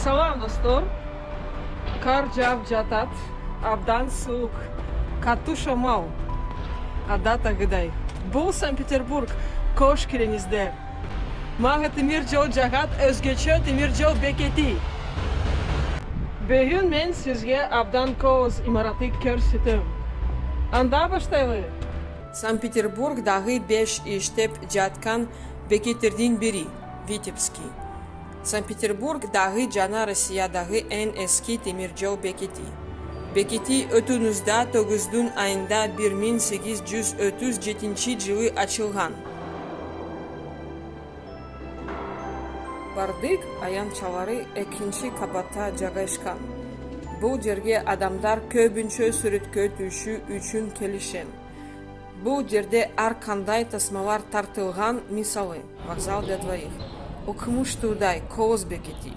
Салам, достор. Кар жаап жатат. Абдан суук. Катуша мал. Адатагыдай. Бул Санкт-Петербург. Кош келиңиздер. Мага темир жол жагат, өзгөчө темир жол бекети. Бүгүн мен сизге абдан кооз имараты көрсөтөм. Анда баштайлы. Санкт-Петербургдагы 5 иштеп жаткан бекеттердин бири Витебский. Санкт-Петербургдагы жана Россиядагы эң эски темир жол бекети. Бекети өтүүнүздө 9 айында 1837 жылы ачылган. Бардык аянтчалары экинчи кабатта жайгашкан. Бул жерге адамдар көбүнчө сүрөткө түшүү үчүн келишкен. Бул жерде ар кандай тасмалар тартылган, мисалы, вокзал для двоих, окумуштуудай кооз бекети.